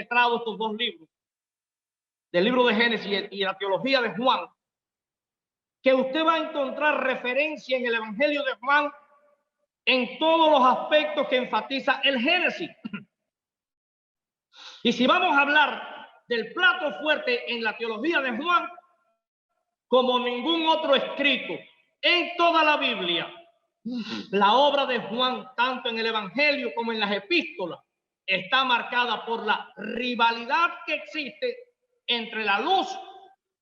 penetrado estos dos libros, del libro de Génesis y la teología de Juan, que usted va a encontrar referencia en el Evangelio de Juan en todos los aspectos que enfatiza el Génesis. Y si vamos a hablar del plato fuerte en la teología de Juan, como ningún otro escrito en toda la Biblia, la obra de Juan, tanto en el Evangelio como en las epístolas, está marcada por la rivalidad que existe entre la luz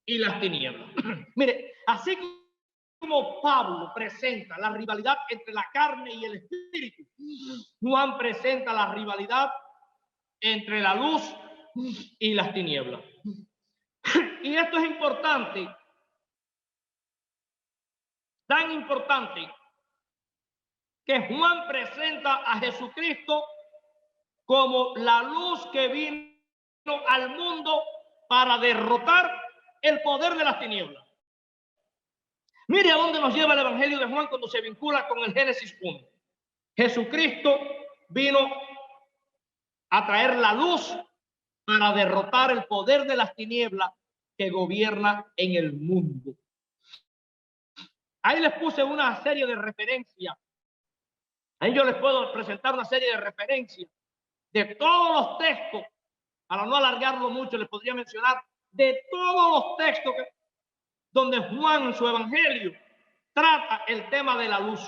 y las tinieblas. Mire, así como Pablo presenta la rivalidad entre la carne y el espíritu, Juan presenta la rivalidad entre la luz y las tinieblas. Y esto es importante, tan importante, que Juan presenta a Jesucristo como la luz que vino al mundo para derrotar el poder de las tinieblas. Mire a dónde nos lleva el Evangelio de Juan cuando se vincula con el Génesis 1. Jesucristo vino a traer la luz para derrotar el poder de las tinieblas que gobierna en el mundo. Ahí les puse una serie de referencias. Ahí yo les puedo presentar una serie de referencias de todos los textos. Para no alargarlo mucho, les podría mencionar de todos los textos donde Juan en su evangelio trata el tema de la luz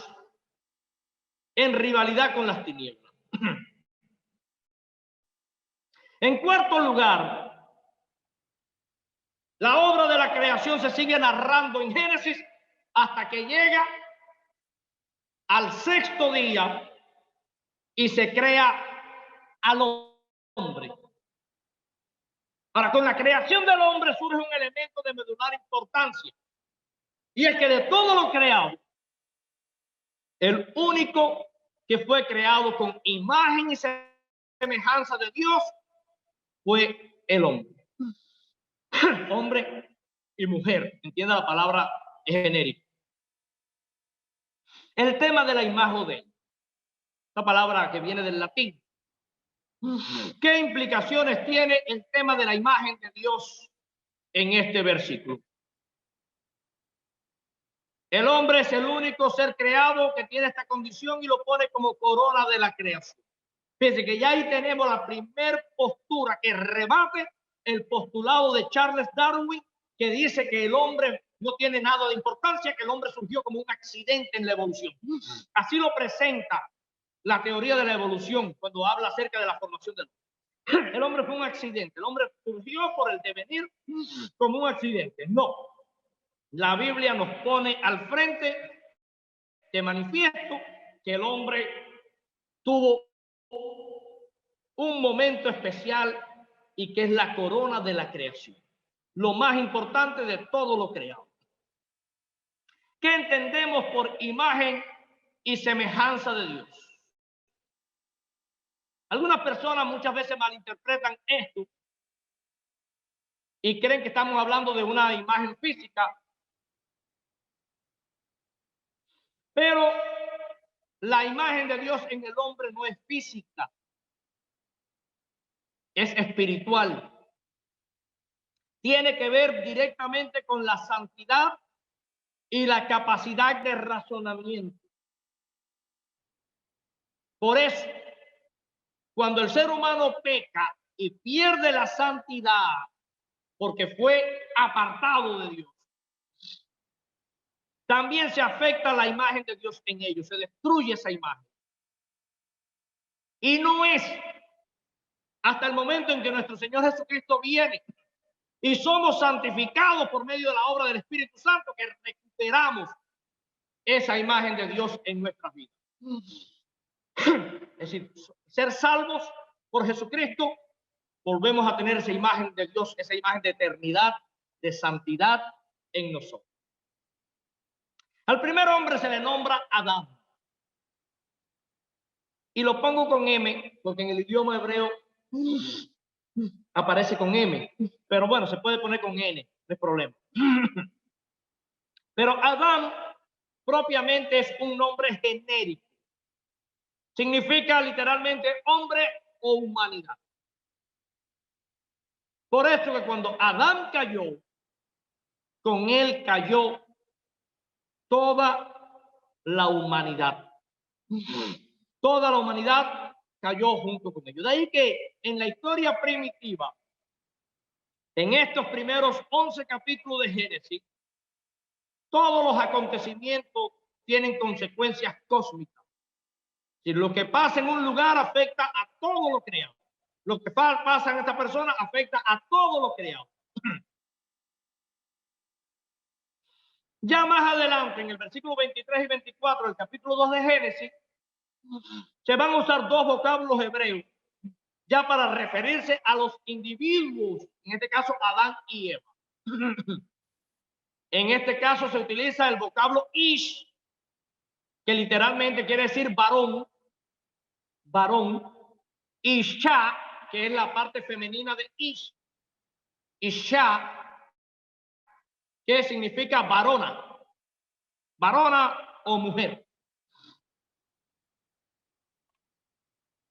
en rivalidad con las tinieblas. En cuarto lugar, la obra de la creación se sigue narrando en Génesis hasta que llega al sexto día y se crea al hombre. Ahora, con la creación del hombre surge un elemento de medular importancia, y es que de todo lo creado, el único que fue creado con imagen y semejanza de Dios fue el hombre. Hombre y mujer, entienda la palabra genérica. El tema de la imagen de él, esta palabra que viene del latín. ¿Qué implicaciones tiene el tema de la imagen de Dios en este versículo? El hombre es el único ser creado que tiene esta condición y lo pone como corona de la creación. Fíjense que ya ahí tenemos la primer postura que rebate el postulado de Charles Darwin, que dice que el hombre no tiene nada de importancia, que el hombre surgió como un accidente en la evolución. Así lo presenta la teoría de la evolución cuando habla acerca de la formación del hombre. El hombre fue un accidente, el hombre surgió por el devenir como un accidente. No, la Biblia nos pone al frente de manifiesto que el hombre tuvo un momento especial y que es la corona de la creación, lo más importante de todo lo creado. ¿Qué entendemos por imagen y semejanza de Dios? Algunas personas muchas veces malinterpretan esto y creen que estamos hablando de una imagen física, pero la imagen de Dios en el hombre no es física, es espiritual. Tiene que ver directamente con la santidad y la capacidad de razonamiento. Por eso, cuando el ser humano peca y pierde la santidad porque fue apartado de Dios, también se afecta la imagen de Dios en ellos, se destruye esa imagen. Y no es hasta el momento en que nuestro Señor Jesucristo viene y somos santificados por medio de la obra del Espíritu Santo que recuperamos esa imagen de Dios en nuestras vidas. Es decir, ser salvos por Jesucristo, volvemos a tener esa imagen de Dios, esa imagen de eternidad, de santidad en nosotros. Al primer hombre se le nombra Adán. Y lo pongo con M, porque en el idioma hebreo aparece con M. Pero bueno, se puede poner con N, no es problema. Pero Adán propiamente es un nombre genérico. Significa literalmente hombre o humanidad. Por eso que cuando Adán cayó, con él cayó toda la humanidad. Toda la humanidad cayó junto con ellos. De ahí que en la historia primitiva, en estos primeros 11 capítulos de Génesis, todos los acontecimientos tienen consecuencias cósmicas. Si lo que pasa en un lugar afecta a todo lo creado. Lo que pasa en esta persona afecta a todo lo creado. Ya más adelante, en el versículo 23 y 24 del capítulo 2 de Génesis, se van a usar dos vocablos hebreos ya para referirse a los individuos, en este caso Adán y Eva. En este caso se utiliza el vocablo ish, que literalmente quiere decir varón, isha, que es la parte femenina de ish, isha, que significa varona o mujer,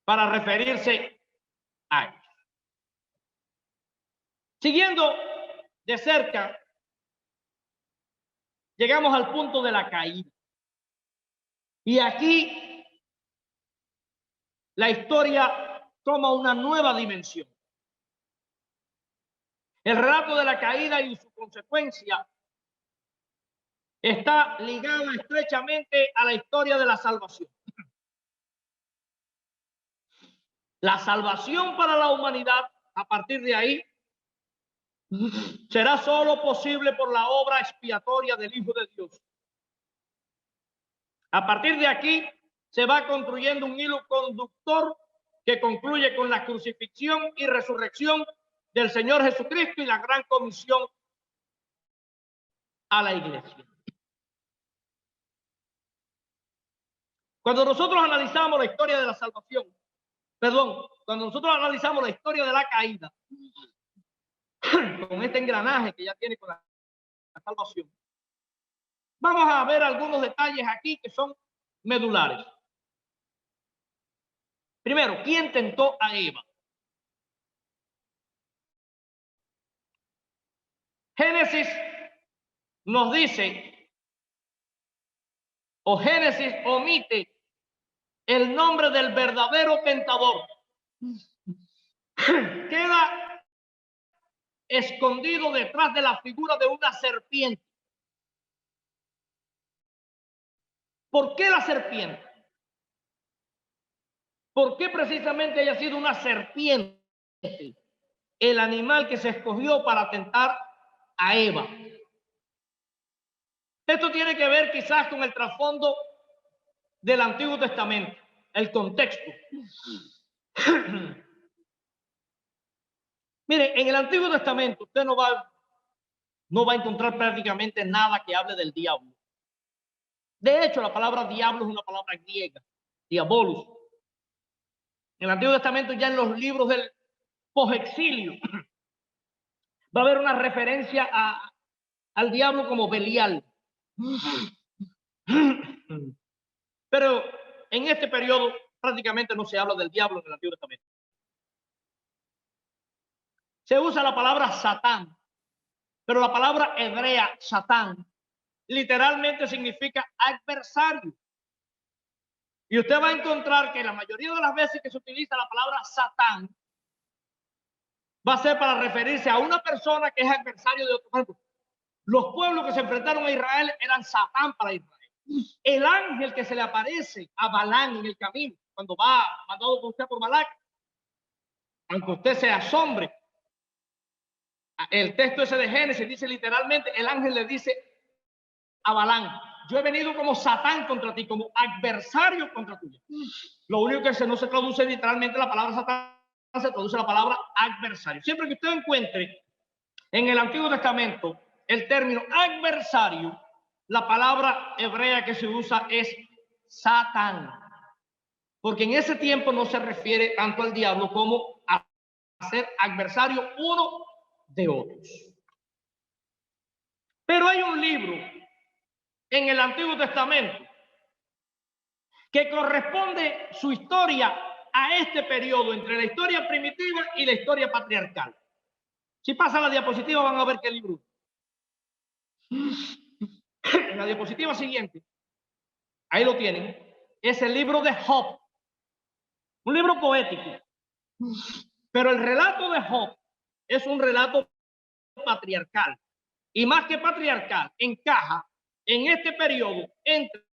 para referirse a ellos. Siguiendo de cerca, llegamos al punto de la caída. Y aquí la historia toma una nueva dimensión. El relato de la caída y su consecuencia está ligado estrechamente a la historia de la salvación. La salvación para la humanidad, a partir de ahí, será solo posible por la obra expiatoria del Hijo de Dios. A partir de aquí se va construyendo un hilo conductor que concluye con la crucifixión y resurrección del Señor Jesucristo y la gran comisión a la iglesia. Cuando nosotros analizamos la historia de la salvación, cuando nosotros analizamos la historia de la caída, con este engranaje que ya tiene con la salvación, vamos a ver algunos detalles aquí que son medulares. Primero, ¿quién tentó a Eva? Génesis nos dice, o Génesis omite el nombre del verdadero tentador. Queda escondido detrás de la figura de una serpiente. ¿Por qué la serpiente? ¿Por qué precisamente haya sido una serpiente el animal que se escogió para tentar a Eva? Esto tiene que ver quizás con el trasfondo del Antiguo Testamento, el contexto. Mire, en el Antiguo Testamento usted no va a encontrar prácticamente nada que hable del diablo. De hecho, la palabra diablo es una palabra griega, diabolus. En el Antiguo Testamento, ya en los libros del posexilio, va a haber una referencia al diablo como Belial. Pero en este periodo prácticamente no se habla del diablo en el Antiguo Testamento. Se usa la palabra Satán, pero la palabra hebrea Satán literalmente significa adversario. Y usted va a encontrar que la mayoría de las veces que se utiliza la palabra Satán va a ser para referirse a una persona que es adversario de otro. Por ejemplo, los pueblos que se enfrentaron a Israel eran Satán para Israel. El ángel que se le aparece a Balán en el camino, cuando va mandado por usted por Balac, aunque usted se asombre, el texto ese de Génesis dice literalmente, el ángel le dice a Balán, yo he venido como Satán contra ti, como adversario contra ti. Lo único que no se traduce literalmente la palabra Satán, se traduce la palabra adversario. Siempre que usted encuentre en el Antiguo Testamento el término adversario, la palabra hebrea que se usa es Satán. Porque en ese tiempo no se refiere tanto al diablo como a ser adversario uno de otros. Pero hay un libro en el Antiguo Testamento que corresponde su historia a este periodo entre la historia primitiva y la historia patriarcal. Si pasa la diapositiva van a ver qué libro. En la diapositiva siguiente, ahí lo tienen, es el libro de Job, un libro poético. Pero el relato de Job es un relato patriarcal. Y más que patriarcal, encaja en este periodo entre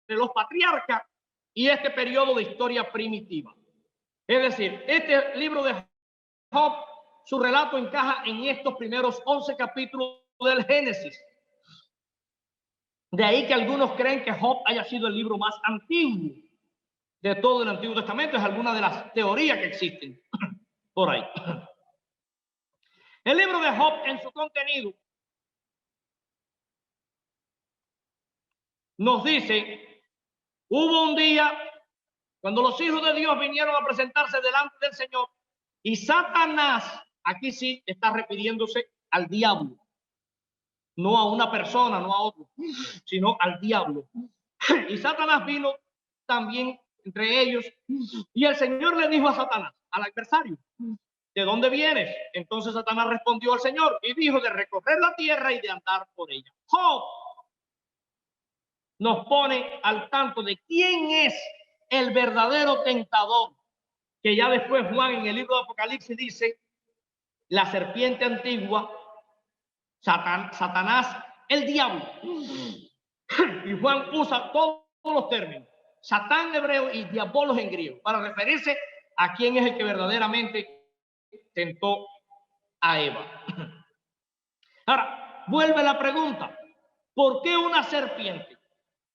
los patriarcas y este periodo de historia primitiva. Es decir, este libro de Job, su relato encaja en estos primeros 11 capítulos del Génesis. De ahí que algunos creen que Job haya sido el libro más antiguo de todo el Antiguo Testamento. Es alguna de las teorías que existen por ahí. El libro de Job, en su contenido, nos dice: hubo un día cuando los hijos de Dios vinieron a presentarse delante del Señor, y Satanás, aquí sí está refiriéndose al diablo, no a una persona, no a otro, sino al diablo. Y Satanás vino también entre ellos, y el Señor le dijo a Satanás, al adversario: ¿de dónde vienes? Entonces Satanás respondió al Señor y dijo: de recorrer la tierra y de andar por ella. Job nos pone al tanto de quién es el verdadero tentador, que ya después Juan en el libro de Apocalipsis dice: la serpiente antigua, Satanás, el diablo. Y Juan usa todos los términos, Satán en hebreo y diabolos en griego, para referirse a quién es el que verdaderamente tentó a Eva. Ahora, vuelve la pregunta: ¿por qué una serpiente?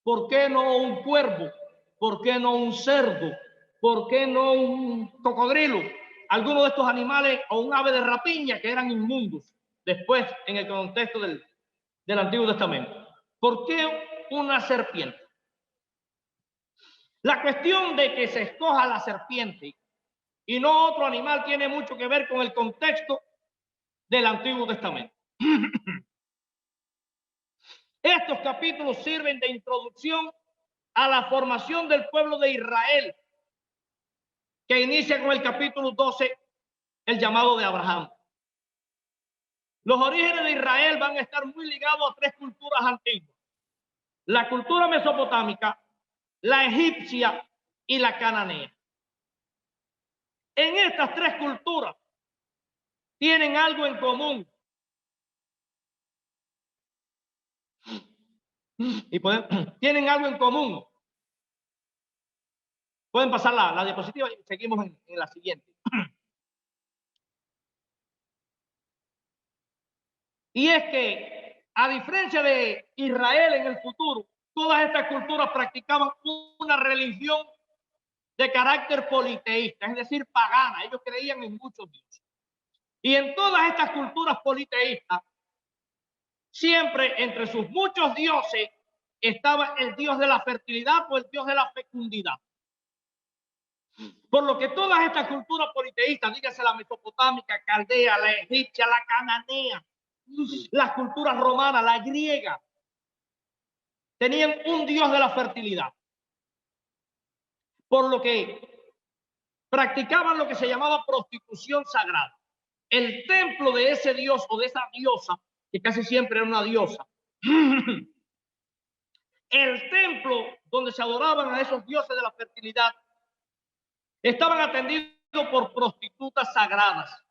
¿Por qué no un cuervo? ¿Por qué no un cerdo? ¿Por qué no un cocodrilo? Algunos de estos animales, o un ave de rapiña, que eran inmundos después en el contexto del Antiguo Testamento. ¿Por qué una serpiente? La cuestión de que se escoja la serpiente y no otro animal tiene mucho que ver con el contexto del Antiguo Testamento. Estos capítulos sirven de introducción a la formación del pueblo de Israel, que inicia con el capítulo 12, el llamado de Abraham. Los orígenes de Israel van a estar muy ligados a tres culturas antiguas: la cultura mesopotámica, la egipcia y la cananea. En estas tres culturas tienen algo en común. Tienen algo en común. Pueden pasar la diapositiva y seguimos en la siguiente. Y es que, a diferencia de Israel en el futuro, todas estas culturas practicaban una religión de carácter politeísta, es decir, pagana. Ellos creían en muchos dioses. Y en todas estas culturas politeístas, siempre entre sus muchos dioses estaba el dios de la fertilidad o el dios de la fecundidad. Por lo que todas estas culturas politeístas, dígase la mesopotámica, caldea, la egipcia, la cananea, las culturas romanas, la griega, tenían un dios de la fertilidad. Por lo que practicaban lo que se llamaba prostitución sagrada. El templo de ese dios o de esa diosa, que casi siempre era una diosa, el templo donde se adoraban a esos dioses de la fertilidad, estaban atendidos por prostitutas sagradas,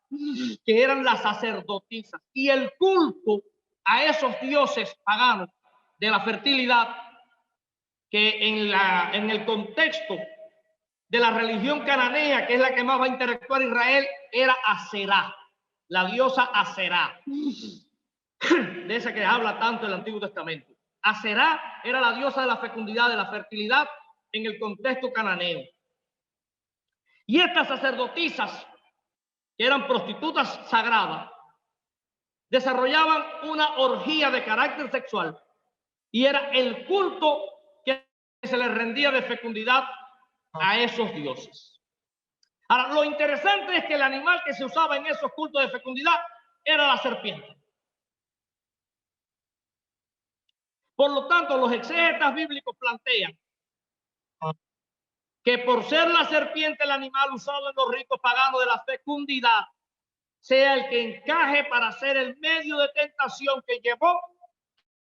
que eran las sacerdotisas. Y el culto a esos dioses paganos de la fertilidad, que en el contexto de la religión cananea, que es la que más va a interactuar Israel, era Aserá, la diosa Aserá, de esa que habla tanto el Antiguo Testamento. Aserá era la diosa de la fecundidad, de la fertilidad en el contexto cananeo. Y estas sacerdotisas, que eran prostitutas sagradas, desarrollaban una orgía de carácter sexual y era el culto que se les rendía de fecundidad a esos dioses. Ahora, lo interesante es que el animal que se usaba en esos cultos de fecundidad era la serpiente. Por lo tanto, los exégetas bíblicos plantean que por ser la serpiente el animal usado en los ritos paganos de la fecundidad, sea el que encaje para ser el medio de tentación que llevó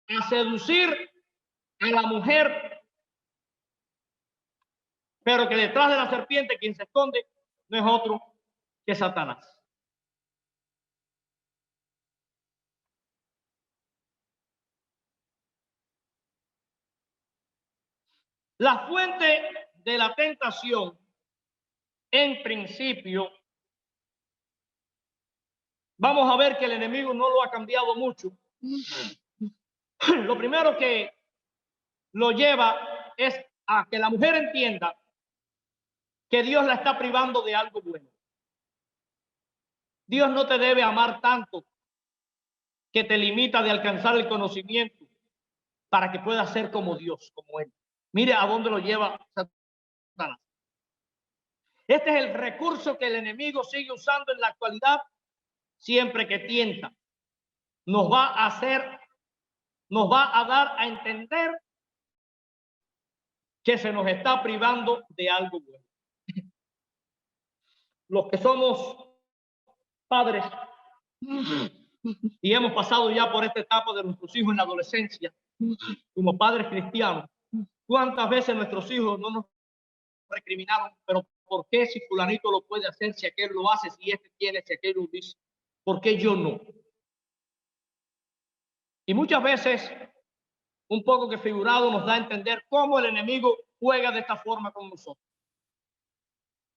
a seducir a la mujer, pero que detrás de la serpiente quien se esconde no es otro que Satanás. La fuente de la tentación, en principio, vamos a ver que el enemigo no lo ha cambiado mucho. Lo primero que lo lleva es a que la mujer entienda que Dios la está privando de algo bueno. Dios no te debe amar tanto que te limita de alcanzar el conocimiento para que puedas ser como Dios, como Él. Mire a dónde lo lleva Satanás. Este es el recurso que el enemigo sigue usando en la actualidad siempre que tienta. Nos va a dar a entender que se nos está privando de algo bueno. Los que somos padres y hemos pasado ya por esta etapa de nuestros hijos en la adolescencia, como padres cristianos, ¿cuántas veces nuestros hijos no nos recriminaron? Pero ¿por qué si fulanito lo puede hacer, si aquel lo hace, si este tiene, si aquel lo dice? ¿Por qué yo no? Y muchas veces, un poco que figurado nos da a entender cómo el enemigo juega de esta forma con nosotros.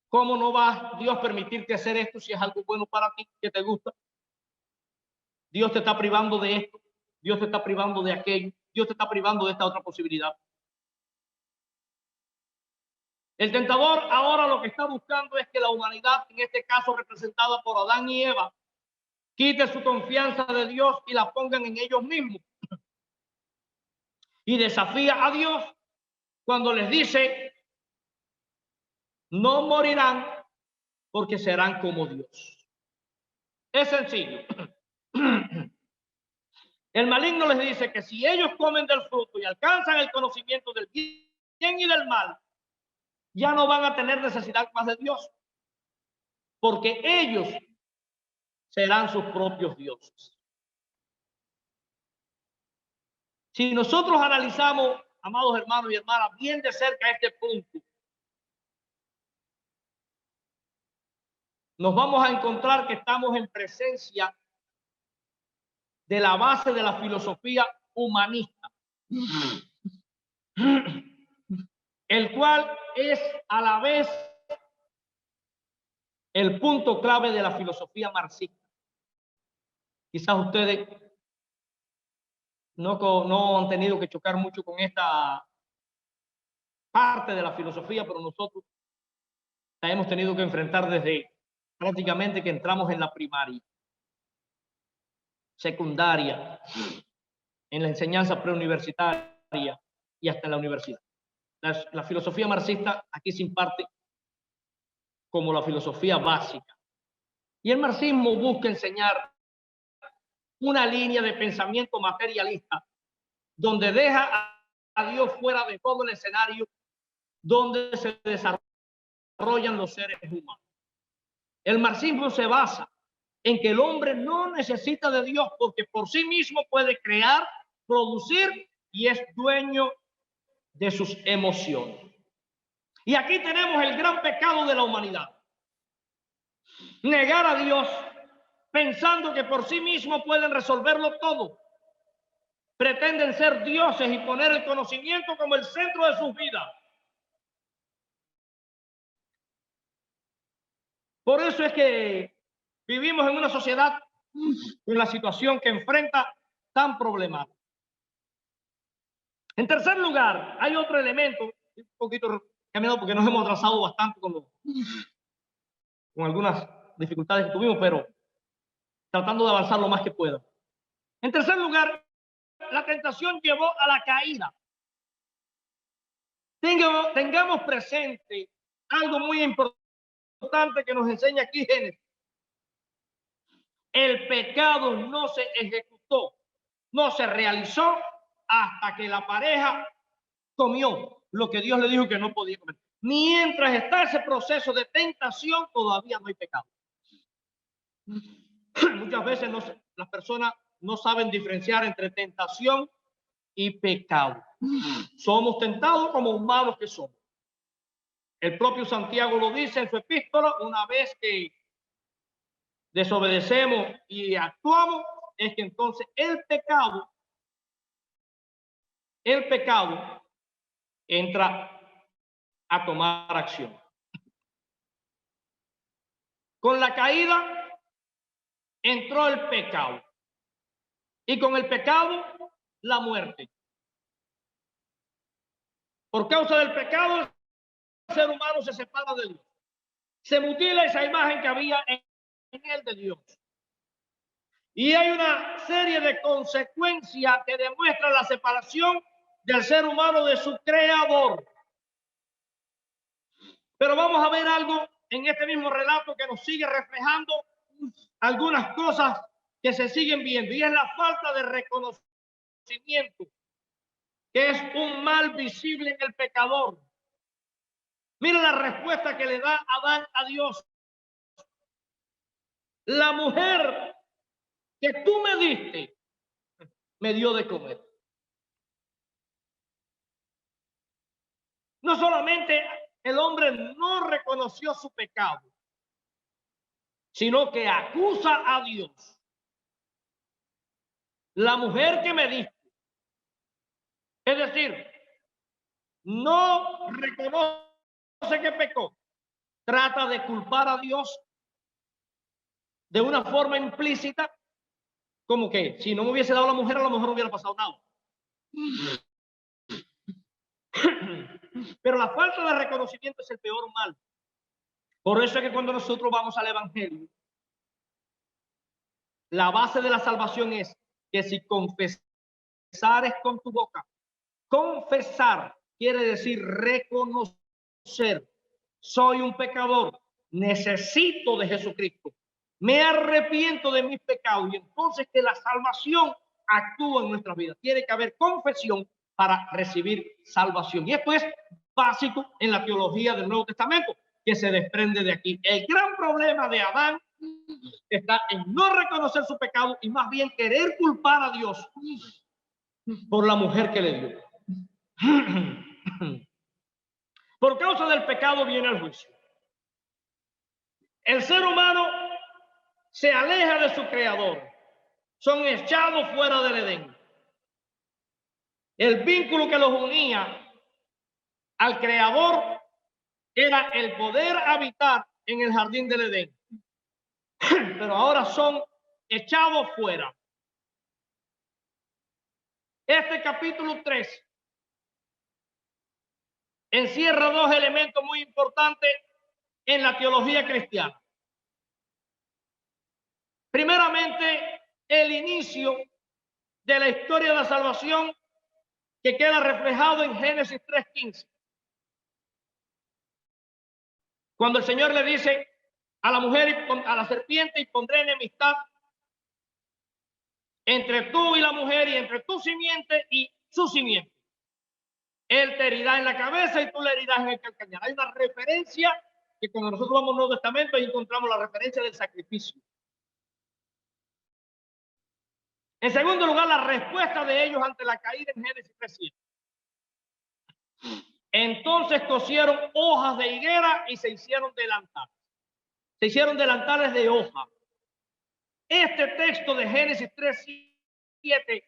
¿Cómo no va Dios permitirte hacer esto si es algo bueno para ti, que te gusta? Dios te está privando de esto, Dios te está privando de aquello, Dios te está privando de esta otra posibilidad. El tentador ahora lo que está buscando es que la humanidad, en este caso representada por Adán y Eva, quite su confianza de Dios y la pongan en ellos mismos. Y desafía a Dios cuando les dice, no morirán porque serán como Dios. Es sencillo. El maligno les dice que si ellos comen del fruto y alcanzan el conocimiento del bien y del mal, ya no van a tener necesidad más de Dios, porque ellos serán sus propios dioses. Si nosotros analizamos, amados hermanos y hermanas, bien de cerca este punto, nos vamos a encontrar que estamos en presencia de la base de la filosofía humanista, el cual es a la vez el punto clave de la filosofía marxista. Quizás ustedes no han tenido que chocar mucho con esta parte de la filosofía, pero nosotros la hemos tenido que enfrentar desde prácticamente que entramos en la primaria, secundaria, en la enseñanza preuniversitaria y hasta en la universidad. La filosofía marxista aquí se imparte como la filosofía básica. Y el marxismo busca enseñar una línea de pensamiento materialista donde deja a Dios fuera de todo el escenario donde se desarrollan los seres humanos. El marxismo se basa en que el hombre no necesita de Dios porque por sí mismo puede crear, producir y es dueño de sus emociones. Y aquí tenemos el gran pecado de la humanidad. Negar a Dios pensando que por sí mismo pueden resolverlo todo. Pretenden ser dioses y poner el conocimiento como el centro de sus vidas. Por eso es que vivimos en una sociedad con la situación que enfrenta tan problemática. En tercer lugar, hay otro elemento, un poquito caminado porque nos hemos atrasado bastante con algunas dificultades que tuvimos, pero tratando de avanzar lo más que pueda. En tercer lugar, la tentación llevó a la caída. Tengamos presente algo muy importante que nos enseña aquí Génesis. El pecado no se ejecutó, no se realizó hasta que la pareja comió lo que Dios le dijo que no podía comer. Mientras está ese proceso de tentación, todavía no hay pecado. Muchas veces las personas no saben diferenciar entre tentación y pecado. Somos tentados como humanos que somos. El propio Santiago lo dice en su epístola: una vez que desobedecemos y actuamos, es que entonces el pecado entra a tomar acción. Con la caída entró el pecado, y con el pecado la muerte. Por causa del pecado, el ser humano se separa de Dios. Se mutila esa imagen que había en él de Dios. Y hay una serie de consecuencias que demuestran la separación del ser humano de su creador. Pero vamos a ver algo en este mismo relato que nos sigue reflejando algunas cosas que se siguen viendo, y es la falta de reconocimiento, que es un mal visible en el pecador. Mira la respuesta que le da Adán a Dios: la mujer que tú me diste me dio de comer. No solamente el hombre no reconoció su pecado, sino que acusa a Dios. La mujer que me diste. Es decir, no reconoce que pecó. Trata de culpar a Dios de una forma implícita, como que si no me hubiese dado la mujer, a lo mejor no hubiera pasado nada. Pero la falta de reconocimiento es el peor mal. Por eso es que cuando nosotros vamos al Evangelio, la base de la salvación es que si confesares con tu boca, confesar quiere decir reconocer: soy un pecador, necesito de Jesucristo, me arrepiento de mis pecados, y entonces que la salvación actúa en nuestra vida. Tiene que haber confesión para recibir salvación. Y esto es básico en la teología del Nuevo Testamento, que se desprende de aquí. El gran problema de Adán está en no reconocer su pecado y más bien querer culpar a Dios por la mujer que le dio. Por causa del pecado viene el juicio. El ser humano se aleja de su creador, son echados fuera del Edén. El vínculo que los unía al creador era el poder habitar en el jardín del Edén, pero ahora son echados fuera. Este capítulo 3 encierra dos elementos muy importantes en la teología cristiana. Primeramente, el inicio de la historia de la salvación, que queda reflejado en Génesis 3:15. Cuando el Señor le dice a la mujer y a la serpiente: y pondré enemistad entre tú y la mujer, y entre tu simiente y su simiente. Él te herirá en la cabeza y tú le herirás en el calcañar. Hay una referencia que cuando nosotros vamos al Nuevo Testamento ahí encontramos la referencia del sacrificio. En segundo lugar, la respuesta de ellos ante la caída en Génesis 3:7. Entonces cosieron hojas de higuera y se hicieron delantales. Se hicieron delantales de hoja. Este texto de Génesis 3:7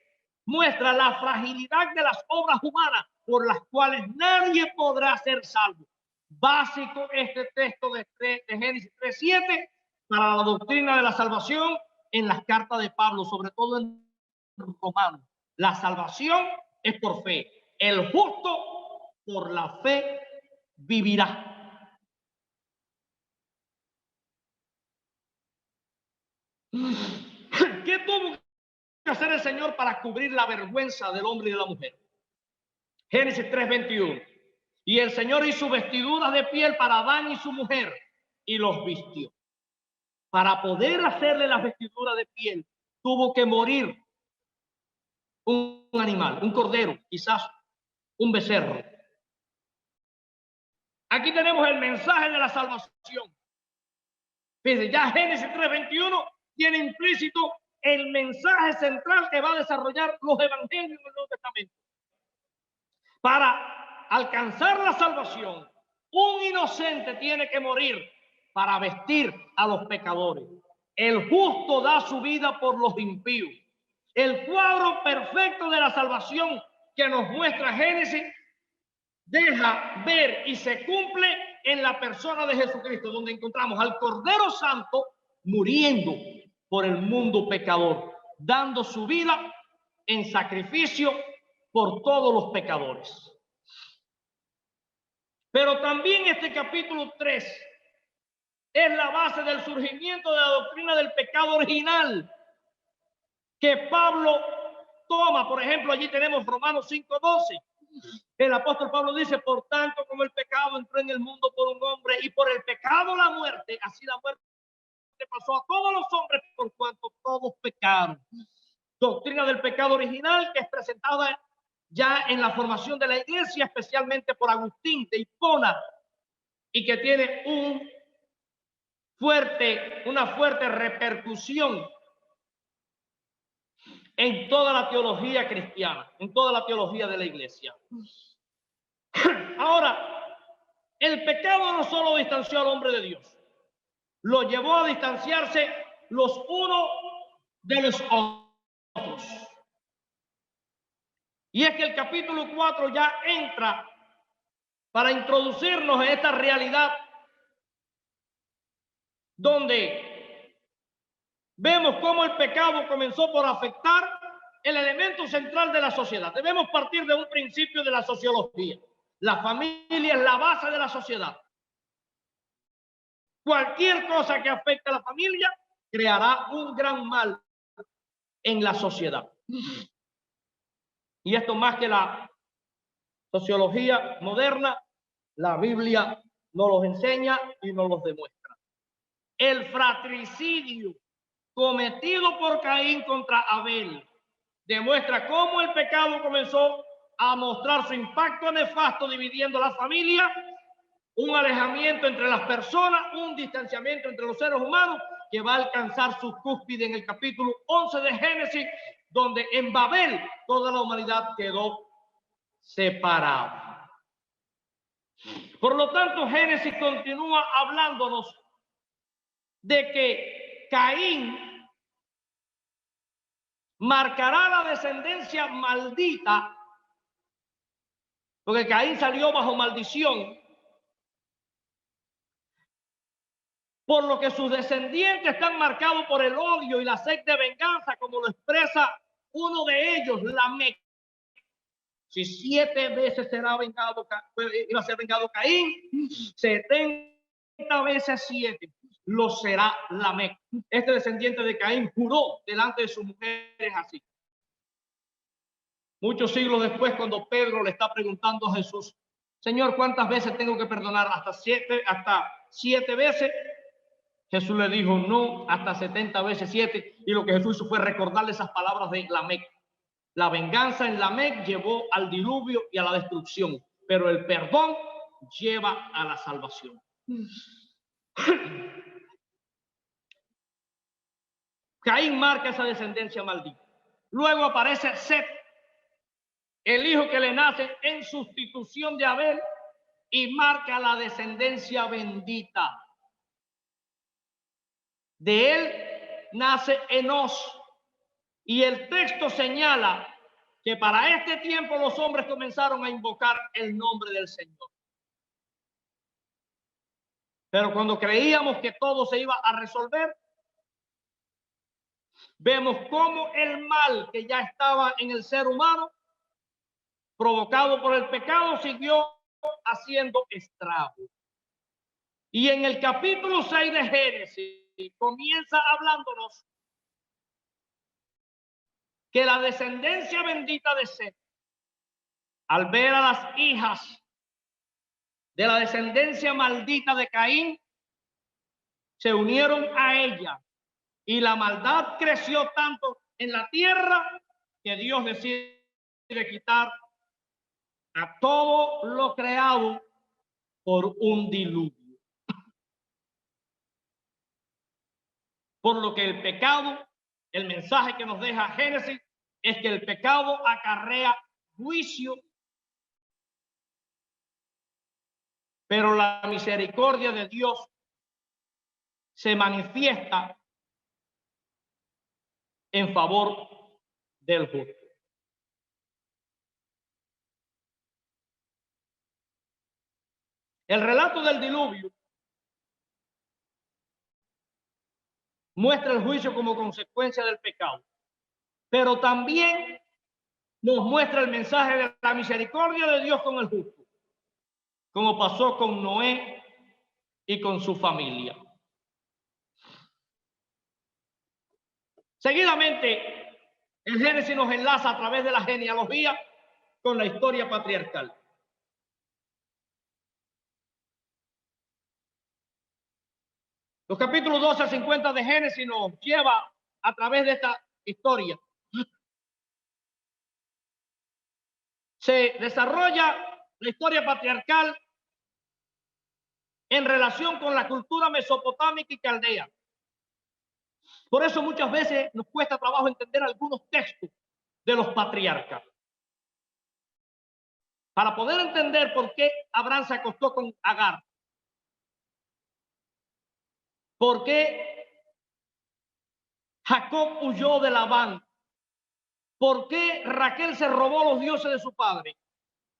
muestra la fragilidad de las obras humanas por las cuales nadie podrá ser salvo. Básico este texto de Génesis 3:7 para la doctrina de la salvación en las cartas de Pablo, sobre todo en Romanos. La salvación es por fe. El justo por la fe vivirá. ¿Qué tuvo que hacer el Señor para cubrir la vergüenza del hombre y de la mujer? Génesis 3:21. Y el Señor hizo vestiduras de piel para Adán y su mujer y los vistió. Para poder hacerle las vestiduras de piel, tuvo que morir un animal, un cordero, quizás un becerro. Aquí tenemos el mensaje de la salvación. Fíjense, ya Génesis 3:21 tiene implícito el mensaje central que va a desarrollar los evangelios en el Nuevo Testamento. Para alcanzar la salvación, un inocente tiene que morir para vestir a los pecadores. El justo da su vida por los impíos. El cuadro perfecto de la salvación que nos muestra Génesis deja ver y se cumple en la persona de Jesucristo, donde encontramos al Cordero Santo muriendo por el mundo pecador, dando su vida en sacrificio por todos los pecadores. Pero también este capítulo 3 es la base del surgimiento de la doctrina del pecado original que Pablo toma. Por ejemplo, allí tenemos Romanos 5:12. El apóstol Pablo dice: por tanto, como el pecado entró en el mundo por un hombre y por el pecado la muerte, así la muerte pasó a todos los hombres por cuanto todos pecaron. Doctrina del pecado original que es presentada ya en la formación de la iglesia, especialmente por Agustín de Hipona, y que tiene una fuerte repercusión en toda la teología cristiana, en toda la teología de la iglesia. Ahora, el pecado no solo distanció al hombre de Dios, lo llevó a distanciarse los unos de los otros. Y es que el capítulo 4 ya entra para introducirnos en esta realidad donde vemos cómo el pecado comenzó por afectar el elemento central de la sociedad. Debemos partir de un principio de la sociología. La familia es la base de la sociedad. Cualquier cosa que afecte a la familia creará un gran mal en la sociedad. Y esto más que la sociología moderna, la Biblia nos los enseña y nos los demuestra. El fratricidio cometido por Caín contra Abel demuestra cómo el pecado comenzó a mostrar su impacto nefasto, dividiendo la familia, un alejamiento entre las personas, un distanciamiento entre los seres humanos, que va a alcanzar su cúspide en el capítulo 11 de Génesis, donde en Babel toda la humanidad quedó separada. Por lo tanto, Génesis continúa hablándonos de que Caín marcará la descendencia maldita, porque Caín salió bajo maldición, por lo que sus descendientes están marcados por el odio y la sed de venganza, como lo expresa uno de ellos, Lamec. Si 7 veces será vengado, iba a ser vengado Caín, 70 veces 7 lo será Lamec. Este descendiente de Caín juró delante de sus mujeres así. Muchos siglos después, cuando Pedro le está preguntando a Jesús: Señor, ¿cuántas veces tengo que perdonar? ¿Hasta 7 veces? Jesús le dijo: no, hasta 70 veces 7. Y lo que Jesús hizo fue recordarle esas palabras de Lamec. La venganza en Lamec llevó al diluvio y a la destrucción, pero el perdón lleva a la salvación. Caín marca esa descendencia maldita. Luego aparece Set, el hijo que le nace en sustitución de Abel, y marca la descendencia bendita. De él nace Enos. Y el texto señala que para este tiempo los hombres comenzaron a invocar el nombre del Señor. Pero cuando creíamos que todo se iba a resolver, vemos cómo el mal que ya estaba en el ser humano, provocado por el pecado, siguió haciendo estrago. Y en el capítulo 6 de Génesis comienza hablándonos que la descendencia bendita de Set, al ver a las hijas de la descendencia maldita de Caín, se unieron a ella, y la maldad creció tanto en la tierra que Dios decide quitar a todo lo creado por un diluvio. Por lo que el pecado, el mensaje que nos deja Génesis, es que el pecado acarrea juicio, pero la misericordia de Dios se manifiesta en favor del justo. El relato del diluvio muestra el juicio como consecuencia del pecado, pero también nos muestra el mensaje de la misericordia de Dios con el justo, como pasó con Noé y con su familia. Seguidamente, el Génesis nos enlaza a través de la genealogía con la historia patriarcal. Los capítulos 12 a 50 de Génesis nos lleva a través de esta historia. Se desarrolla la historia patriarcal en relación con la cultura mesopotámica y caldea. Por eso muchas veces nos cuesta trabajo entender algunos textos de los patriarcas. Para poder entender por qué Abraham se acostó con Agar, por qué Jacob huyó de Labán, por qué Raquel se robó los dioses de su padre,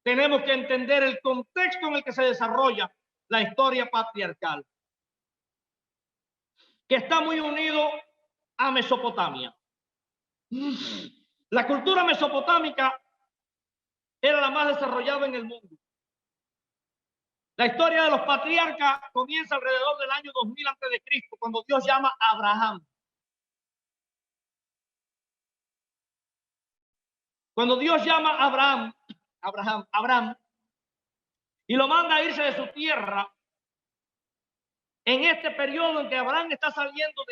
tenemos que entender el contexto en el que se desarrolla la historia patriarcal, que está muy unido a Mesopotamia. La cultura mesopotámica era la más desarrollada en el mundo. La historia de los patriarcas comienza alrededor del año 2000 a.C., cuando Dios llama a Abraham. Cuando Dios llama a Abraham, y lo manda a irse de su tierra, en este periodo en que Abraham está saliendo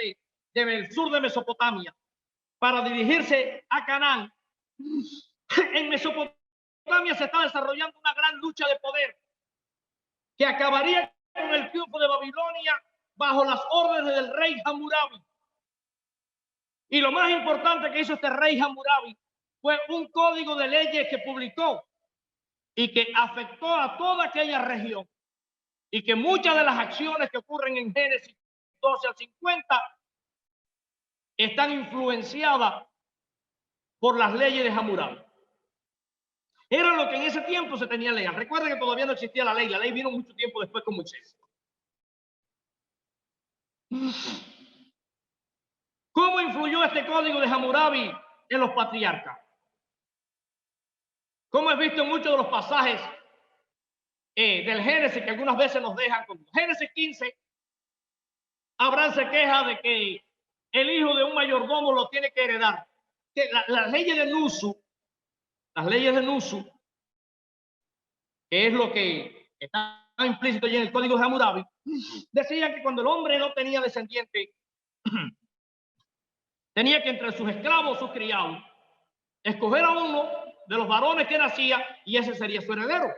del sur de Mesopotamia para dirigirse a Canaán, en Mesopotamia se está desarrollando una gran lucha de poder que acabaría con el triunfo de Babilonia bajo las órdenes del rey Hammurabi. Y lo más importante que hizo este rey Hammurabi fue un código de leyes que publicó y que afectó a toda aquella región, y que muchas de las acciones que ocurren en Génesis 12 al 50 están influenciadas por las leyes de Hammurabi. Era lo que en ese tiempo se tenía legal. Recuerden que todavía no existía la ley vino mucho tiempo después con Moisés. ¿Cómo influyó este código de Hammurabi en los patriarcas? Como he visto en muchos de los pasajes del Génesis, que algunas veces nos dejan como Génesis 15, Abraham se queja de que el hijo de un mayordomo lo tiene que heredar. Que las leyes de Nusu, que es lo que está implícito ya en el código de Hammurabi, decían que cuando el hombre no tenía descendiente, tenía que entre sus esclavos, sus criados, escoger a uno de los varones que nacía y ese sería su heredero.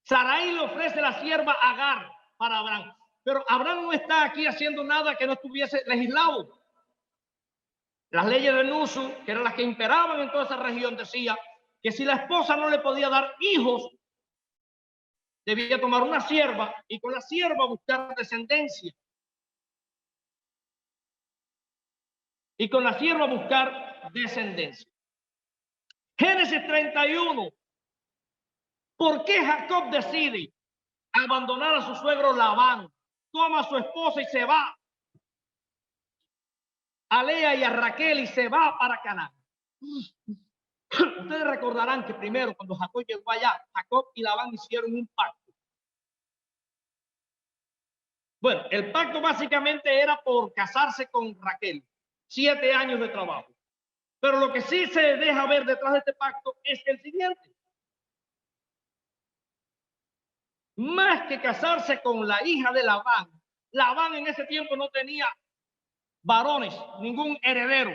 Sarai le ofrece la sierva Agar para Abraham, pero Abraham no está aquí haciendo nada que no estuviese legislado. Las leyes de Nusu, que eran las que imperaban en toda esa región, decía que si la esposa no le podía dar hijos, debía tomar una sierva y con la sierva buscar descendencia. Y con la sierva buscar descendencia. Génesis 31. ¿Por qué Jacob decide abandonar a su suegro Labán? Toma a su esposa y se va a Lea y a Raquel y se va para Canaán. Ustedes recordarán que primero, cuando Jacob llegó allá, Jacob y Labán hicieron un pacto. Bueno, el pacto básicamente era por casarse con Raquel. 7 años de trabajo. Pero lo que sí se deja ver detrás de este pacto es el siguiente. Más que casarse con la hija de Labán, Labán en ese tiempo no tenía varones, ningún heredero.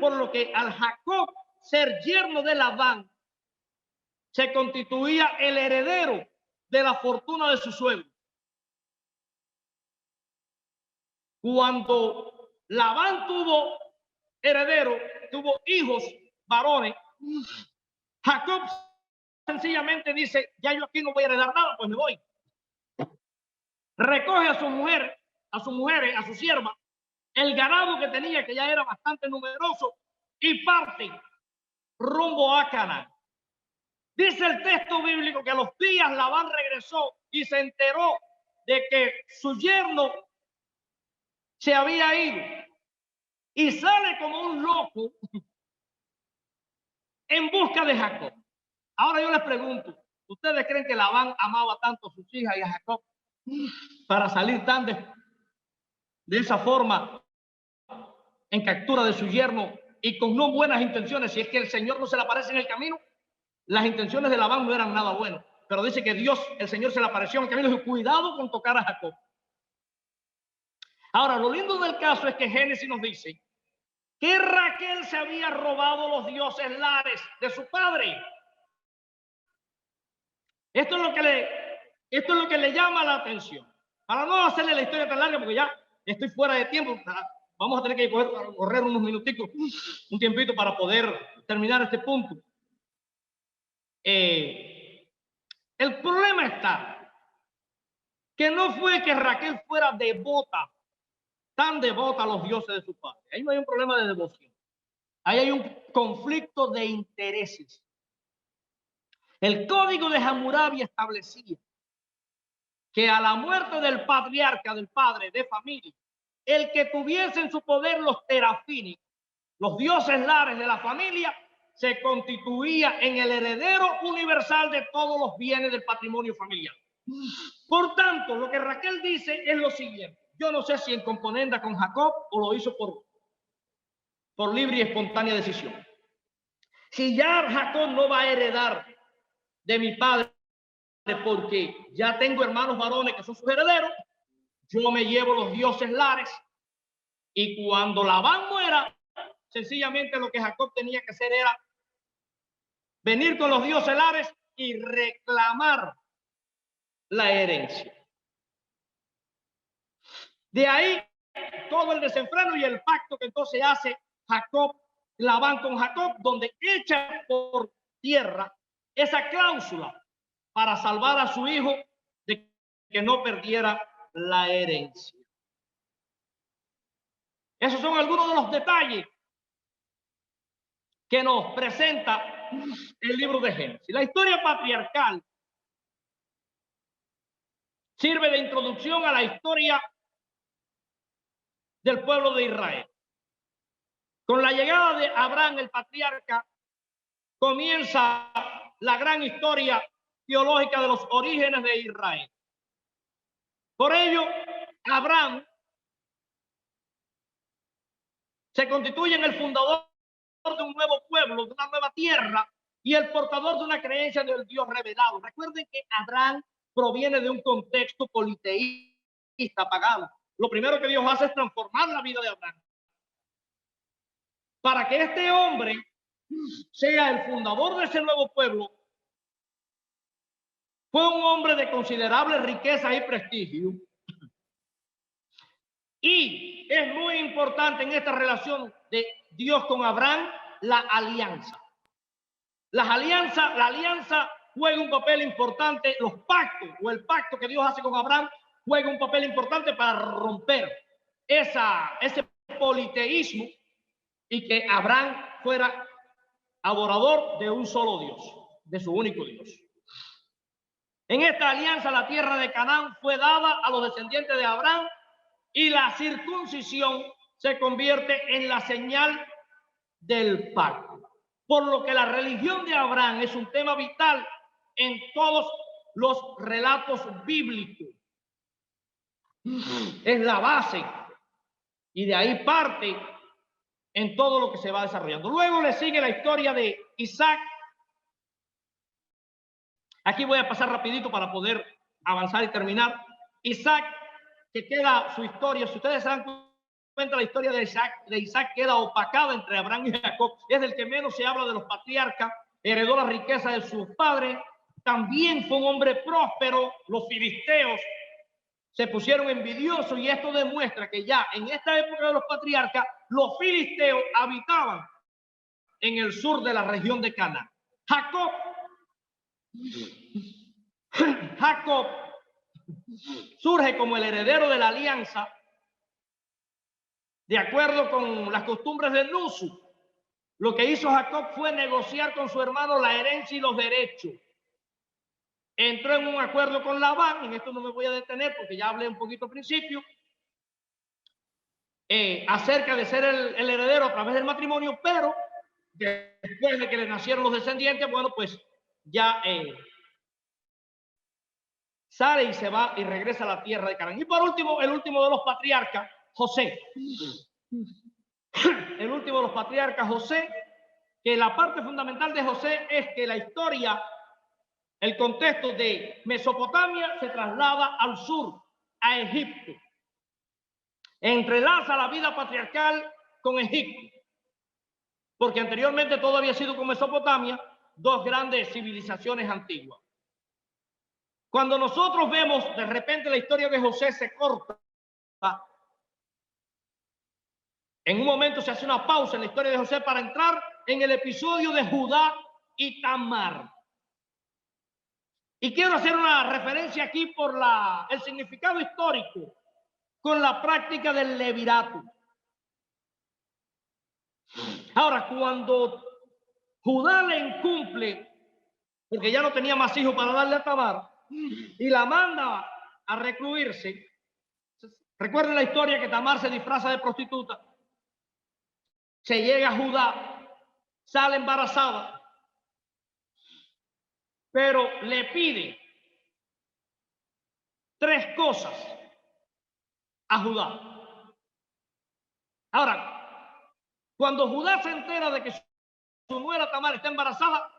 Por lo que al Jacob ser yerno de Labán, se constituía el heredero de la fortuna de su suegro. cuando Labán tuvo heredero, tuvo hijos varones, Jacob sencillamente dice, ya yo aquí no voy a heredar nada, pues me voy. Recoge a su mujer, a sus mujeres, a su sierva, el ganado que tenía, que ya era bastante numeroso, y parte rumbo a Canaán. Dice el texto bíblico que a los días Labán regresó y se enteró de que su yerno se había ido y sale como un loco en busca de Jacob. Ahora yo les pregunto, ¿ustedes creen que Labán amaba tanto a sus hijas y a Jacob para salir tan de esa forma en captura de su yerno y con no buenas intenciones? Si es que el Señor no se le aparece en el camino, las intenciones de Labán no eran nada buenas, pero dice que Dios, el Señor, se le apareció en el camino y dijo, cuidado con tocar a Jacob. Ahora, lo lindo del caso es que Génesis nos dice que Raquel se había robado los dioses lares de su padre. Esto es lo que le llama la atención. Para no hacerle la historia tan larga, porque ya estoy fuera de tiempo, vamos a tener que correr unos minuticos, un tiempito para poder terminar este punto. El problema está que no fue que Raquel fuera devota, tan devota a los dioses de su padre. Ahí no hay un problema de devoción. Ahí hay un conflicto de intereses. El código de Hammurabi establecía que a la muerte del patriarca, del padre de familia, el que tuviese en su poder los terafines, los dioses lares de la familia, se constituía en el heredero universal de todos los bienes del patrimonio familiar. Por tanto, lo que Raquel dice es lo siguiente. Yo no sé si en componenda con Jacob o lo hizo por libre y espontánea decisión. Si ya Jacob no va a heredar de mi padre porque ya tengo hermanos varones que son sus herederos, yo me llevo los dioses lares y cuando Labán muera, sencillamente lo que Jacob tenía que hacer era venir con los dioses lares y reclamar la herencia. De ahí todo el desenfreno y el pacto que entonces hace Labán con Jacob, donde echa por tierra esa cláusula para salvar a su hijo de que no perdiera la herencia. Esos son algunos de los detalles que nos presenta el libro de Génesis. La historia patriarcal sirve de introducción a la historia del pueblo de Israel. Con la llegada de Abraham, el patriarca, comienza la gran historia teológica de los orígenes de Israel. Por ello, Abraham se constituye en el fundador de un nuevo pueblo, de una nueva tierra y el portador de una creencia del Dios revelado. Recuerden que Abraham proviene de un contexto politeísta pagano. Lo primero que Dios hace es transformar la vida de Abraham para que este hombre sea el fundador de ese nuevo pueblo. Fue un hombre de considerable riqueza y prestigio. Y es muy importante en esta relación de Dios con Abraham la alianza. La alianza juega un papel importante. Los pactos o el pacto que Dios hace con Abraham juega un papel importante para romper ese politeísmo y que Abraham fuera adorador de un solo Dios, de su único Dios. En esta alianza la tierra de Canaán fue dada a los descendientes de Abraham y la circuncisión se convierte en la señal del pacto. Por lo que la religión de Abraham es un tema vital en todos los relatos bíblicos. Es la base y de ahí parte en todo lo que se va desarrollando. Luego le sigue la historia de Isaac. Aquí voy a pasar rapidito para poder avanzar y terminar. Isaac, que queda su historia, si ustedes se dan cuenta, la historia de Isaac queda opacada entre Abraham y Jacob. Es del que menos se habla de los patriarcas. Heredó la riqueza de sus padres. También fue un hombre próspero. Los filisteos se pusieron envidiosos, y esto demuestra que ya en esta época de los patriarcas, los filisteos habitaban en el sur de la región de Canaán. Jacob surge como el heredero de la alianza, de acuerdo con las costumbres del Nusu. Lo que hizo Jacob fue negociar con su hermano la herencia y los derechos. Entró en un acuerdo con Labán, en esto no me voy a detener porque ya hablé un poquito al principio, acerca de ser el heredero a través del matrimonio, pero después de que le nacieron los descendientes, bueno, pues ya sale y se va y regresa a la tierra de Canaán. Y por último, el último de los patriarcas, José. El último de los patriarcas, José, que la parte fundamental de José es que la historia, el contexto de Mesopotamia se traslada al sur, a Egipto. Entrelaza la vida patriarcal con Egipto, porque anteriormente todo había sido con Mesopotamia, dos grandes civilizaciones antiguas. Cuando nosotros vemos de repente la historia de José se corta, en un momento se hace una pausa en la historia de José para entrar en el episodio de Judá y Tamar. Y quiero hacer una referencia aquí por el significado histórico con la práctica del levirato. Ahora, cuando Judá le incumple, porque ya no tenía más hijos para darle a Tamar, y la manda a recluirse, recuerden la historia que Tamar se disfraza de prostituta, se llega a Judá, sale embarazada, pero le pide tres cosas a Judá. Ahora, cuando Judá se entera de que su nuera Tamar está embarazada,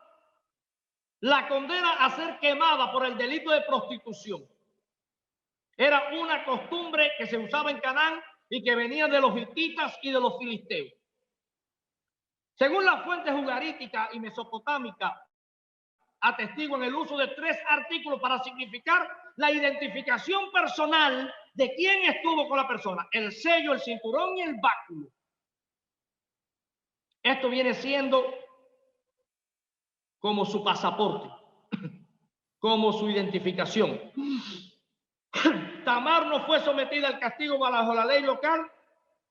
la condena a ser quemada por el delito de prostitución. Era una costumbre que se usaba en Canaán y que venía de los hititas y de los filisteos. Según las fuentes ugaríticas y mesopotámicas, atestiguan el uso de tres artículos para significar la identificación personal de quién estuvo con la persona: el sello, el cinturón y el báculo. Esto viene siendo como su pasaporte, como su identificación. Tamar no fue sometida al castigo bajo la ley local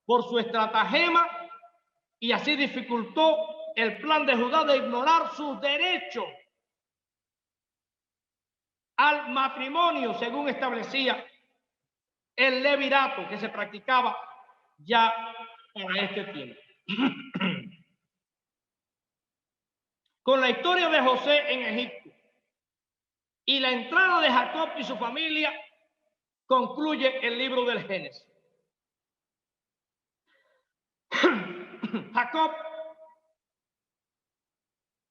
por su estratagema, y así dificultó el plan de Judá de ignorar sus derechos al matrimonio, según establecía el levirato que se practicaba ya para este tiempo. Con la historia de José en Egipto y la entrada de Jacob y su familia, concluye el libro del Génesis. Jacob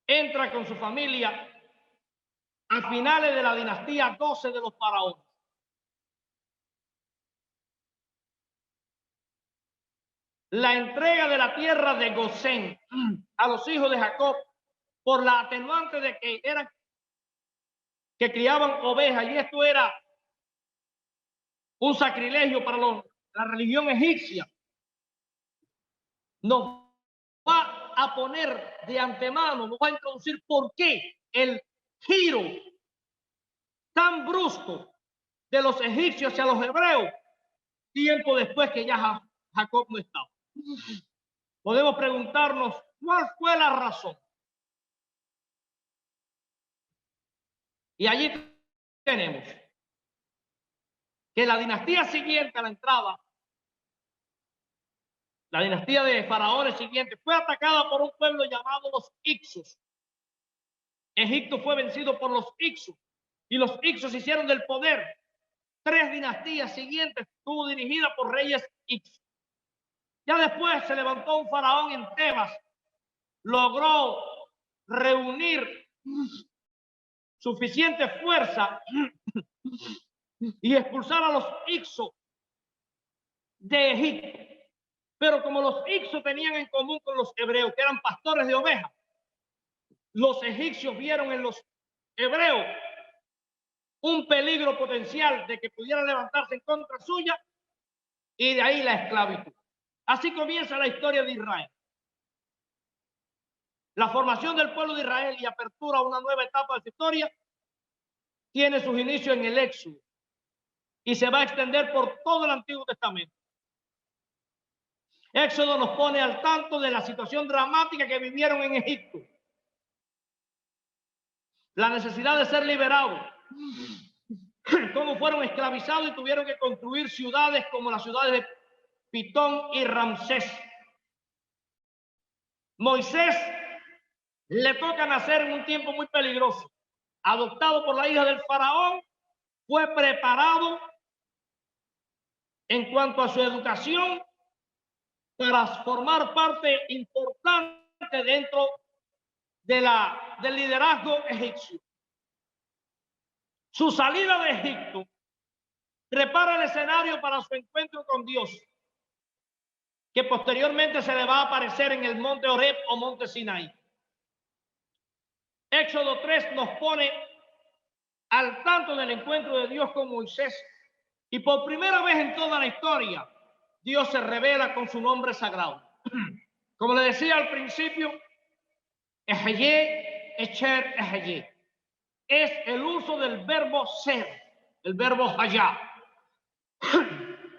entra con su familia a finales de la dinastía 12 de los faraones. La entrega de la tierra de Gosén a los hijos de Jacob por la atenuante de que criaban ovejas, y esto era un sacrilegio para la religión egipcia, nos va a poner de antemano, nos va a introducir por qué el giro tan brusco de los egipcios hacia los hebreos tiempo después que ya Jacob no estaba. Podemos preguntarnos cuál fue la razón. Y allí tenemos que la dinastía siguiente a la entrada, la dinastía de faraones siguiente, fue atacada por un pueblo llamado los Hicsos. Egipto fue vencido por los Hicsos, y los Hicsos hicieron del poder. Tres dinastías siguientes estuvo dirigida por reyes Hicsos. Ya después se levantó un faraón en Tebas, logró reunir suficiente fuerza y expulsar a los Hicsos de Egipto. Pero como los Hicsos tenían en común con los hebreos, que eran pastores de ovejas, los egipcios vieron en los hebreos un peligro potencial de que pudiera levantarse en contra suya, y de ahí la esclavitud. Así comienza la historia de Israel. La formación del pueblo de Israel y apertura a una nueva etapa de su historia tiene sus inicios en el Éxodo y se va a extender por todo el Antiguo Testamento. Éxodo nos pone al tanto de la situación dramática que vivieron en Egipto, la necesidad de ser liberados, cómo fueron esclavizados y tuvieron que construir ciudades como las ciudades de Pitón y Ramsés. Moisés le toca nacer en un tiempo muy peligroso. Adoptado por la hija del faraón, fue preparado en cuanto a su educación para formar parte importante dentro del liderazgo egipcio. Su salida de Egipto prepara el escenario para su encuentro con Dios, que posteriormente se le va a aparecer en el monte Horeb o monte Sinaí. Éxodo 3 nos pone al tanto del encuentro de Dios con Moisés, y por primera vez en toda la historia Dios se revela con su nombre sagrado. Como le decía al principio, Ejeye, Echer, Ejeye, es el uso del verbo ser, el verbo hayá,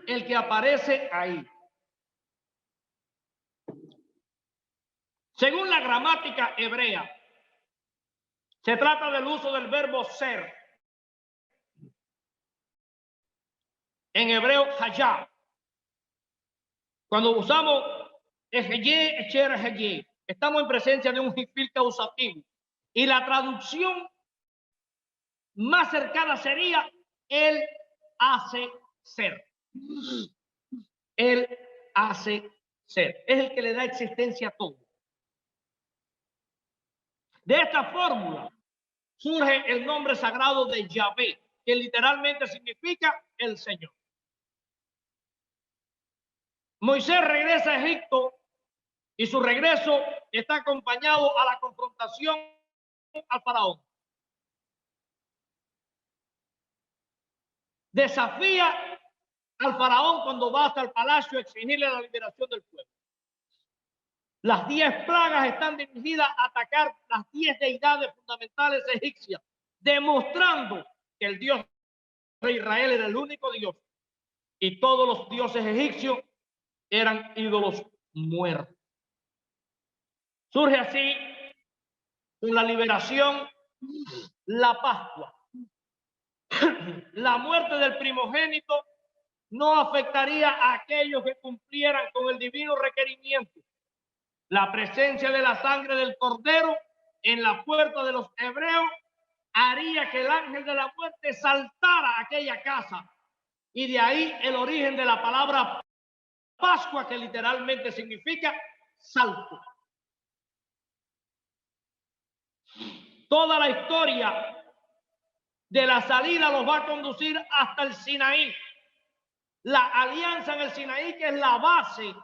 el que aparece ahí. Según la gramática hebrea, se trata del uso del verbo ser. En hebreo, hayá. Cuando usamos ejeye, echer, ejeye, estamos en presencia de un hifil causativo. Y la traducción más cercana sería: él hace ser. Él hace ser. Es el que le da existencia a todo. De esta fórmula surge el nombre sagrado de Yahvé, que literalmente significa el Señor. Moisés regresa a Egipto y su regreso está acompañado a la confrontación al faraón. Desafía al faraón cuando va hasta el palacio a exigirle la liberación del pueblo. Las 10 plagas están dirigidas a atacar las 10 deidades fundamentales egipcias, demostrando que el Dios de Israel era el único Dios y todos los dioses egipcios eran ídolos muertos. Surge así, con la liberación, la Pascua. La muerte del primogénito no afectaría a aquellos que cumplieran con el divino requerimiento. La presencia de la sangre del cordero en la puerta de los hebreos haría que el ángel de la muerte saltara a aquella casa, y de ahí el origen de la palabra Pascua, que literalmente significa salto. Toda la historia de la salida los va a conducir hasta el Sinaí, la alianza en el Sinaí, que es la base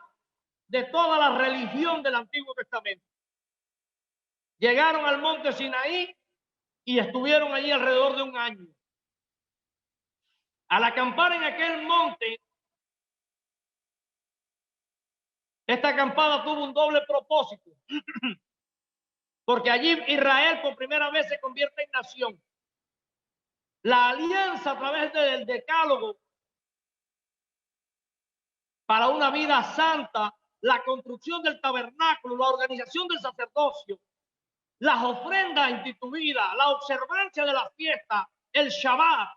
de toda la religión del Antiguo Testamento. Llegaron al monte Sinaí y estuvieron allí alrededor de un año. Al acampar en aquel monte, esta acampada tuvo un doble propósito, porque allí Israel por primera vez se convierte en nación. La alianza a través del decálogo para una vida santa, la construcción del tabernáculo, la organización del sacerdocio, las ofrendas instituidas, la observancia de la fiesta, el Shabbat,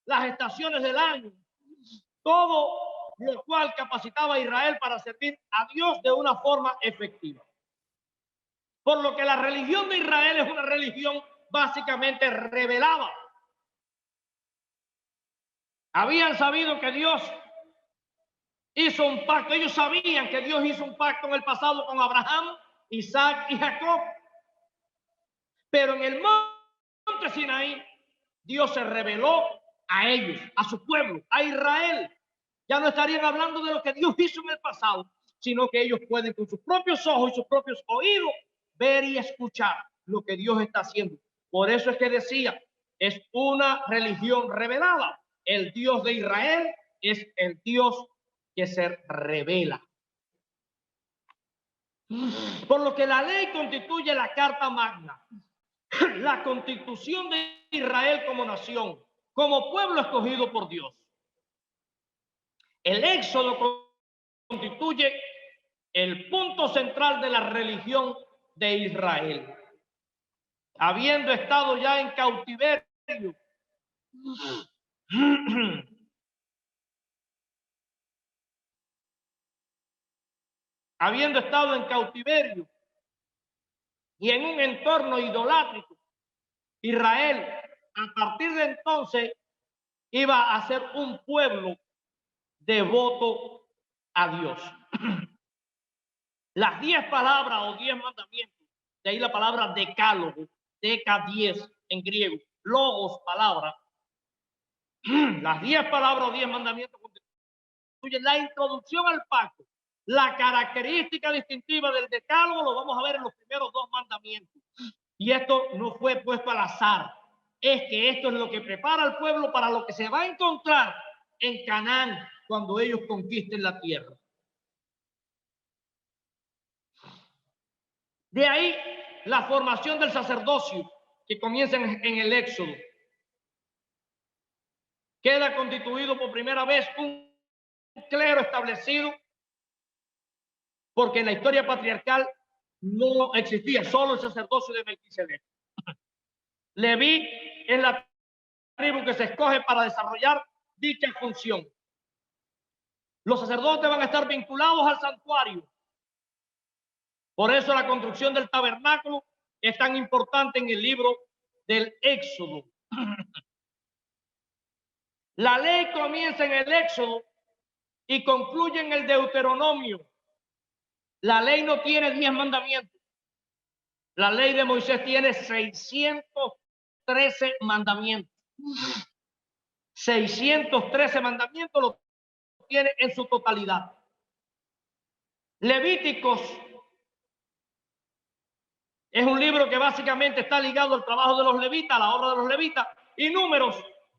las estaciones del año, todo lo cual capacitaba a Israel para servir a Dios de una forma efectiva. Por lo que la religión de Israel es una religión básicamente revelada. Habían sabido que Dios hizo un pacto. Ellos sabían que Dios hizo un pacto en el pasado con Abraham, Isaac y Jacob. Pero en el monte Sinaí, Dios se reveló a ellos, a su pueblo, a Israel. Ya no estarían hablando de lo que Dios hizo en el pasado, sino que ellos pueden con sus propios ojos y sus propios oídos ver y escuchar lo que Dios está haciendo. Por eso es que decía es una religión revelada. El Dios de Israel es el Dios que se revela. Por lo que la ley constituye la Carta Magna, la constitución de Israel como nación, como pueblo escogido por Dios. El Éxodo constituye el punto central de la religión de Israel. Habiendo estado ya en cautiverio, habiendo estado en cautiverio y en un entorno idolátrico, Israel a partir de entonces iba a ser un pueblo devoto a Dios. Las 10 palabras o 10 mandamientos, de ahí la palabra decálogo, deca 10 en griego, logos, palabra. Las 10 palabras o 10 mandamientos constituyen la introducción al pacto. La característica distintiva del decálogo lo vamos a ver en los primeros 2 mandamientos. Y esto no fue puesto al azar. Es que esto es lo que prepara al pueblo para lo que se va a encontrar en Canaán cuando ellos conquisten la tierra. De ahí la formación del sacerdocio que comienza en el Éxodo. Queda constituido por primera vez un clero establecido, porque en la historia patriarcal no existía solo el sacerdocio de Melquisedec. Leví es la tribu que se escoge para desarrollar dicha función. Los sacerdotes van a estar vinculados al santuario. Por eso la construcción del tabernáculo es tan importante en el libro del Éxodo. La ley comienza en el Éxodo y concluye en el Deuteronomio. La ley no tiene 10 mandamientos. La ley de Moisés tiene 613 mandamientos. 613 mandamientos lo tiene en su totalidad. Levíticos es un libro que básicamente está ligado al trabajo de los levitas, a la obra de los levitas, y Números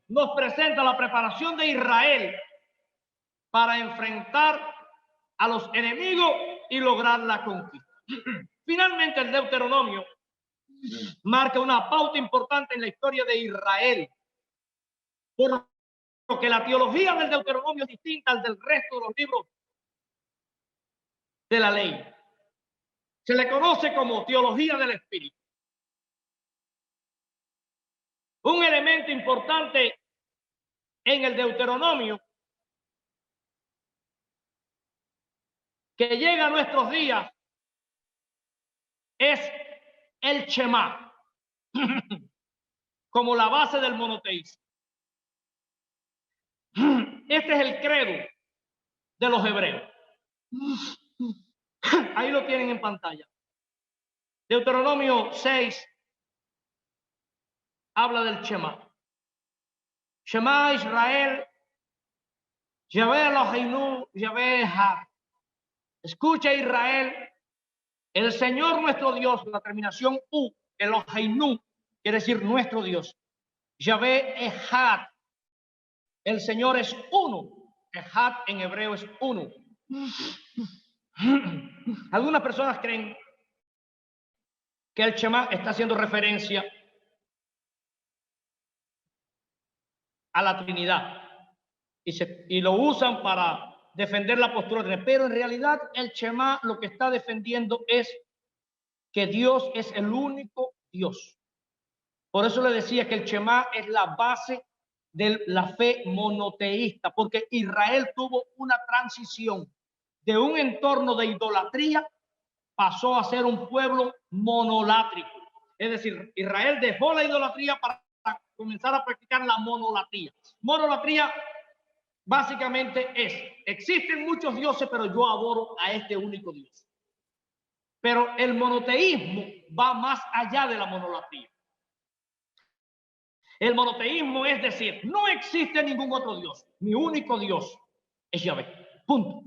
nos presenta la preparación de Israel para enfrentar a los enemigos y lograr la conquista. Finalmente, el Deuteronomio marca una pauta importante en la historia de Israel, por lo que la teología del Deuteronomio es distinta al del resto de los libros de la ley. Se le conoce como teología del espíritu. Un elemento importante en el Deuteronomio que llega a nuestros días es el Shema, como la base del monoteísmo. Este es el credo de los hebreos. Ahí lo tienen en pantalla. Deuteronomio 6 habla del Shema. Shema Israel, Yahvé Eloheinu, Yahvé Echad. Escucha Israel, el Señor nuestro Dios, la terminación U, Eloheinu, quiere decir nuestro Dios. Yahvé Echad, el Señor es uno. Echad en hebreo es uno. Algunas personas creen que el Shema está haciendo referencia a la Trinidad y lo usan para defender la postura, pero en realidad el Shema lo que está defendiendo es que Dios es el único Dios. Por eso le decía que el Shema es la base de la fe monoteísta, porque Israel tuvo una transición de un entorno de idolatría, pasó a ser un pueblo monolátrico. Es decir, Israel dejó la idolatría para comenzar a practicar la monolatría. Monolatría básicamente es, existen muchos dioses, pero yo adoro a este único Dios. Pero el monoteísmo va más allá de la monolatría. El monoteísmo es decir, no existe ningún otro Dios, mi único Dios es Yahvé, punto.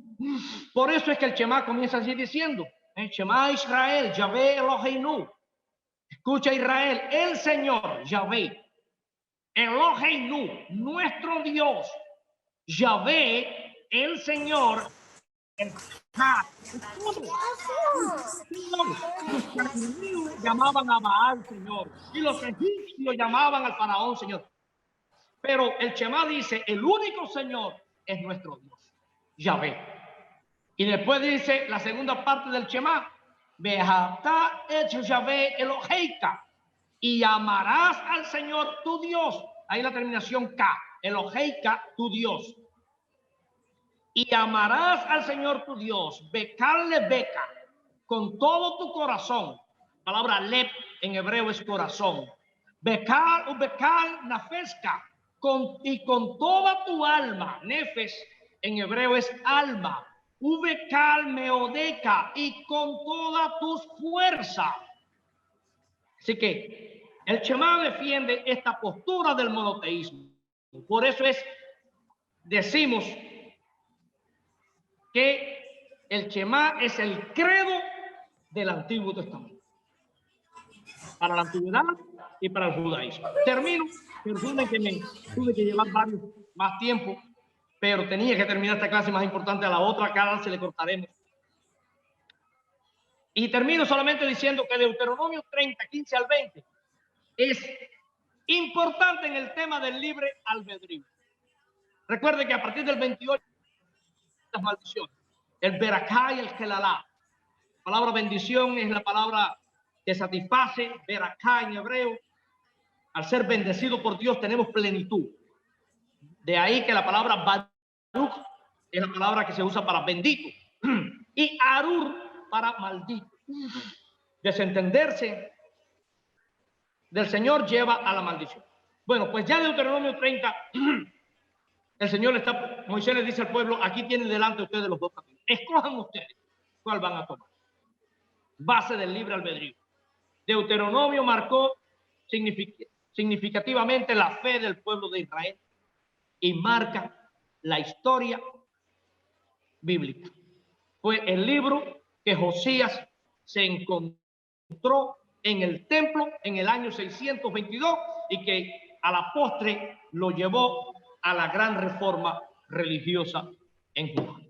Por eso es que el Shema comienza así diciendo, Shema Israel, Yahvé Eloheinu. Escucha Israel, el Señor, Yahvé, Eloheinu, nuestro Dios, Yahvé, el Señor, el los enemigos llamaban a Baal Señor y los egipcios llamaban al faraón Señor. Pero el Shema dice, el único Señor es nuestro Dios, Yahvé. Y después dice la segunda parte del Shema, Behatá et Yahvé Eloheika, y amarás al Señor tu Dios. Ahí la terminación K, Eloheika, tu Dios. Y amarás al Señor tu Dios, Bekal beca, con todo tu corazón. La palabra lep en hebreo es corazón. Bekal o bekal nafesca, y con toda tu alma. Nefes en hebreo es alma. Ubekal meodeca, y con toda tus fuerzas. Así que el Shema defiende esta postura del monoteísmo. Por eso decimos que el Shema es el credo del Antiguo Testamento. Para la antigüedad y para el judaísmo. Termino, perdonen que me tuve que llevar más tiempo, pero tenía que terminar esta clase más importante. A la otra cara se le cortaremos. Y termino solamente diciendo que Deuteronomio 30, 15 al 20 es importante en el tema del libre albedrío. Recuerde que a partir del 28 las maldiciones, el Beraká y el Kelalá. La palabra bendición es la palabra que satisface, Beraká en hebreo. Al ser bendecido por Dios tenemos plenitud. De ahí que la palabra Baruch es la palabra que se usa para bendito. Y Arur para maldito. Desentenderse del Señor lleva a la maldición. Bueno, pues ya Deuteronomio 30, el Señor Moisés le dice al pueblo, aquí tienen delante de ustedes los dos caminos. Escojan ustedes cuál van a tomar. Base del libre albedrío. Deuteronomio marcó significativamente la fe del pueblo de Israel y marca la historia bíblica. Fue el libro que Josías se encontró en el templo en el año 622 y que a la postre lo llevó a la gran reforma religiosa en Judá.